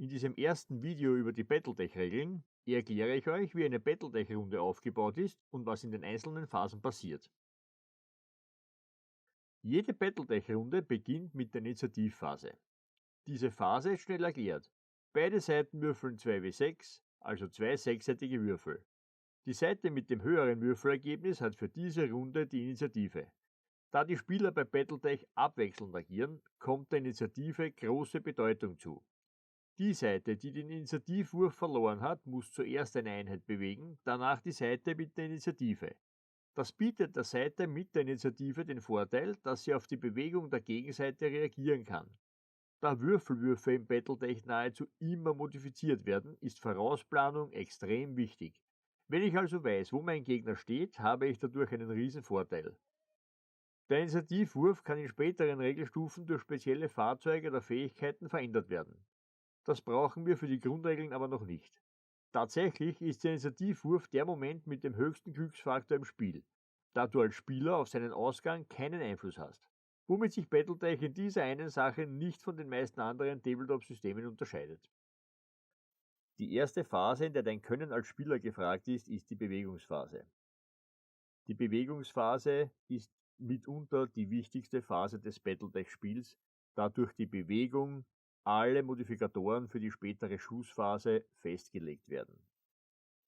In diesem ersten Video über die Battletech-Regeln erkläre ich euch, wie eine Battletech-Runde aufgebaut ist und was in den einzelnen Phasen passiert. Jede Battletech-Runde beginnt mit der Initiativphase. Diese Phase ist schnell erklärt. Beide Seiten würfeln 2W6, also 2 sechsseitige Würfel. Die Seite mit dem höheren Würfelergebnis hat für diese Runde die Initiative. Da die Spieler bei Battletech abwechselnd agieren, kommt der Initiative große Bedeutung zu. Die Seite, die den Initiativwurf verloren hat, muss zuerst eine Einheit bewegen, danach die Seite mit der Initiative. Das bietet der Seite mit der Initiative den Vorteil, dass sie auf die Bewegung der Gegenseite reagieren kann. Da Würfelwürfe im Battletech nahezu immer modifiziert werden, ist Vorausplanung extrem wichtig. Wenn ich also weiß, wo mein Gegner steht, habe ich dadurch einen riesen Vorteil. Der Initiativwurf kann in späteren Regelstufen durch spezielle Fahrzeuge oder Fähigkeiten verändert werden. Das brauchen wir für die Grundregeln aber noch nicht. Tatsächlich ist der Initiativwurf der Moment mit dem höchsten Glücksfaktor im Spiel, da du als Spieler auf seinen Ausgang keinen Einfluss hast, womit sich Battletech in dieser einen Sache nicht von den meisten anderen Tabletop-Systemen unterscheidet. Die erste Phase, in der dein Können als Spieler gefragt ist die Bewegungsphase. Die Bewegungsphase ist mitunter die wichtigste Phase des Battletech-Spiels, da durch die Bewegung alle Modifikatoren für die spätere Schussphase festgelegt werden.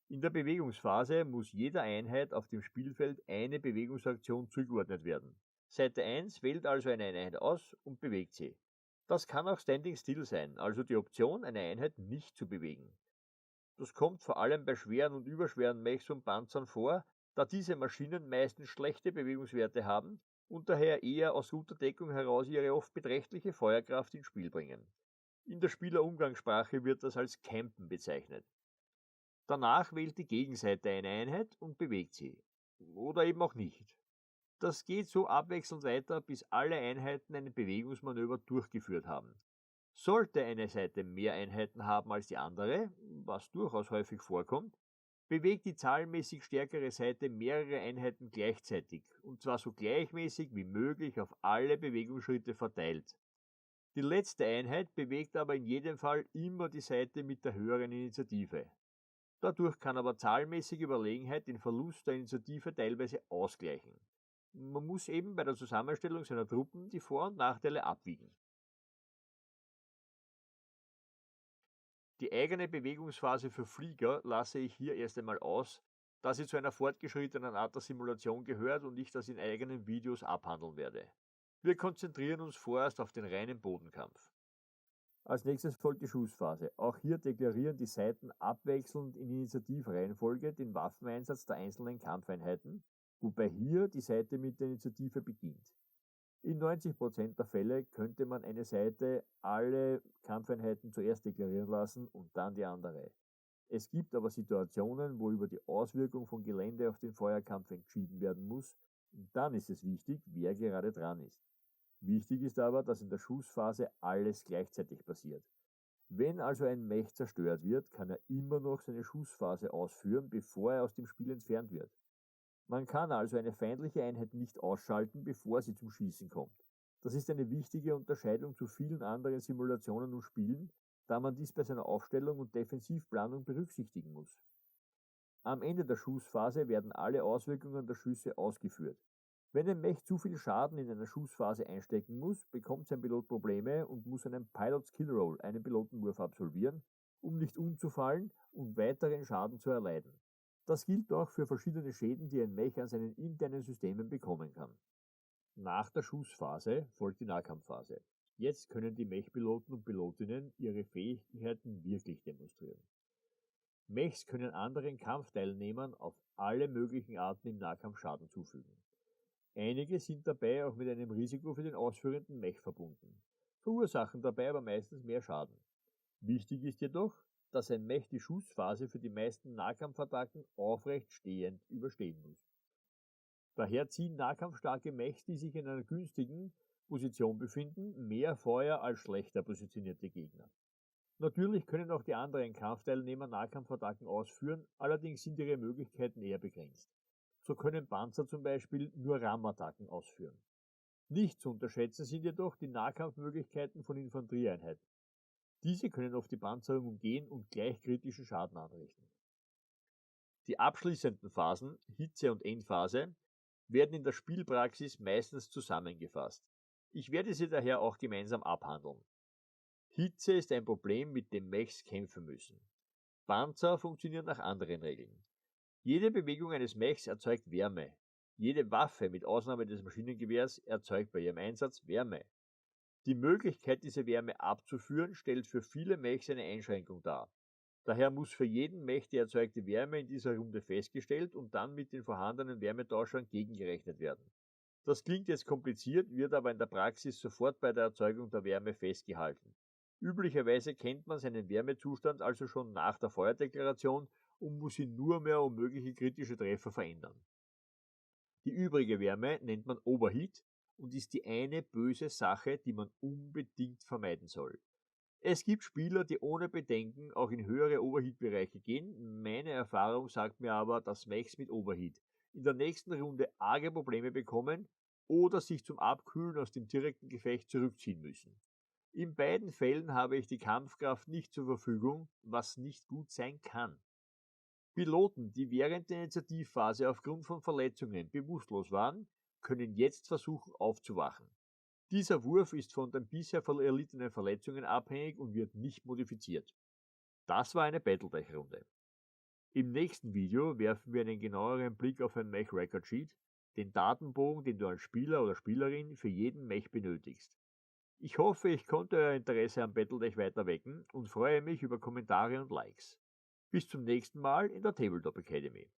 In der Bewegungsphase muss jeder Einheit auf dem Spielfeld eine Bewegungsaktion zugeordnet werden. Seite 1 wählt also eine Einheit aus und bewegt sie. Das kann auch Standing Still sein, also die Option, eine Einheit nicht zu bewegen. Das kommt vor allem bei schweren und überschweren Mechs und Panzern vor, da diese Maschinen meistens schlechte Bewegungswerte haben und daher eher aus guter Deckung heraus ihre oft beträchtliche Feuerkraft ins Spiel bringen. In der Spielerumgangssprache wird das als Campen bezeichnet. Danach wählt die Gegenseite eine Einheit und bewegt sie. Oder eben auch nicht. Das geht so abwechselnd weiter, bis alle Einheiten ein Bewegungsmanöver durchgeführt haben. Sollte eine Seite mehr Einheiten haben als die andere, was durchaus häufig vorkommt, bewegt die zahlenmäßig stärkere Seite mehrere Einheiten gleichzeitig, und zwar so gleichmäßig wie möglich auf alle Bewegungsschritte verteilt. Die letzte Einheit bewegt aber in jedem Fall immer die Seite mit der höheren Initiative. Dadurch kann aber zahlenmäßige Überlegenheit den Verlust der Initiative teilweise ausgleichen. Man muss eben bei der Zusammenstellung seiner Truppen die Vor- und Nachteile abwiegen. Die eigene Bewegungsphase für Flieger lasse ich hier erst einmal aus, da sie zu einer fortgeschrittenen Art der Simulation gehört und ich das in eigenen Videos abhandeln werde. Wir konzentrieren uns vorerst auf den reinen Bodenkampf. Als nächstes folgt die Schussphase. Auch hier deklarieren die Seiten abwechselnd in Initiativreihenfolge den Waffeneinsatz der einzelnen Kampfeinheiten, wobei hier die Seite mit der Initiative beginnt. In 90% der Fälle könnte man eine Seite alle Kampfeinheiten zuerst deklarieren lassen und dann die andere. Es gibt aber Situationen, wo über die Auswirkung von Gelände auf den Feuerkampf entschieden werden muss, und dann ist es wichtig, wer gerade dran ist. Wichtig ist aber, dass in der Schussphase alles gleichzeitig passiert. Wenn also ein Mech zerstört wird, kann er immer noch seine Schussphase ausführen, bevor er aus dem Spiel entfernt wird. Man kann also eine feindliche Einheit nicht ausschalten, bevor sie zum Schießen kommt. Das ist eine wichtige Unterscheidung zu vielen anderen Simulationen und Spielen, da man dies bei seiner Aufstellung und Defensivplanung berücksichtigen muss. Am Ende der Schussphase werden alle Auswirkungen der Schüsse ausgeführt. Wenn ein Mech zu viel Schaden in einer Schussphase einstecken muss, bekommt sein Pilot Probleme und muss einen Pilot's Kill Roll, einen Pilotenwurf absolvieren, um nicht umzufallen und weiteren Schaden zu erleiden. Das gilt auch für verschiedene Schäden, die ein Mech an seinen internen Systemen bekommen kann. Nach der Schussphase folgt die Nahkampfphase. Jetzt können die Mech-Piloten und Pilotinnen ihre Fähigkeiten wirklich demonstrieren. Mechs können anderen Kampfteilnehmern auf alle möglichen Arten im Nahkampf Schaden zufügen. Einige sind dabei auch mit einem Risiko für den ausführenden Mech verbunden, verursachen dabei aber meistens mehr Schaden. Wichtig ist jedoch, dass ein Mech die Schussphase für die meisten Nahkampfattacken aufrecht stehend überstehen muss. Daher ziehen nahkampfstarke Mechs, die sich in einer günstigen Position befinden, mehr Feuer als schlechter positionierte Gegner. Natürlich können auch die anderen Kampfteilnehmer Nahkampfattacken ausführen, allerdings sind ihre Möglichkeiten eher begrenzt. So können Panzer zum Beispiel nur Rammattacken ausführen. Nicht zu unterschätzen sind jedoch die Nahkampfmöglichkeiten von Infanterieeinheiten. Diese können oft die Panzerung umgehen und gleich kritischen Schaden anrichten. Die abschließenden Phasen, Hitze- und Endphase, werden in der Spielpraxis meistens zusammengefasst. Ich werde sie daher auch gemeinsam abhandeln. Hitze ist ein Problem, mit dem Mechs kämpfen müssen. Panzer funktionieren nach anderen Regeln. Jede Bewegung eines Mechs erzeugt Wärme. Jede Waffe, mit Ausnahme des Maschinengewehrs, erzeugt bei ihrem Einsatz Wärme. Die Möglichkeit, diese Wärme abzuführen, stellt für viele Mechs eine Einschränkung dar. Daher muss für jeden Mech die erzeugte Wärme in dieser Runde festgestellt und dann mit den vorhandenen Wärmetauschern gegengerechnet werden. Das klingt jetzt kompliziert, wird aber in der Praxis sofort bei der Erzeugung der Wärme festgehalten. Üblicherweise kennt man seinen Wärmezustand also schon nach der Feuerdeklaration und muss ihn nur mehr um mögliche kritische Treffer verändern. Die übrige Wärme nennt man Overheat und ist die eine böse Sache, die man unbedingt vermeiden soll. Es gibt Spieler, die ohne Bedenken auch in höhere Overheat-Bereiche gehen. Meine Erfahrung sagt mir aber, dass Mechs mit Overheat in der nächsten Runde arge Probleme bekommen oder sich zum Abkühlen aus dem direkten Gefecht zurückziehen müssen. In beiden Fällen habe ich die Kampfkraft nicht zur Verfügung, was nicht gut sein kann. Piloten, die während der Initiativphase aufgrund von Verletzungen bewusstlos waren, können jetzt versuchen aufzuwachen. Dieser Wurf ist von den bisher erlittenen Verletzungen abhängig und wird nicht modifiziert. Das war eine Battletech-Runde. Im nächsten Video werfen wir einen genaueren Blick auf ein Mech Record Sheet, den Datenbogen, den du als Spieler oder Spielerin für jeden Mech benötigst. Ich hoffe, ich konnte euer Interesse am Battletech weiter wecken und freue mich über Kommentare und Likes. Bis zum nächsten Mal in der Tabletop Academy.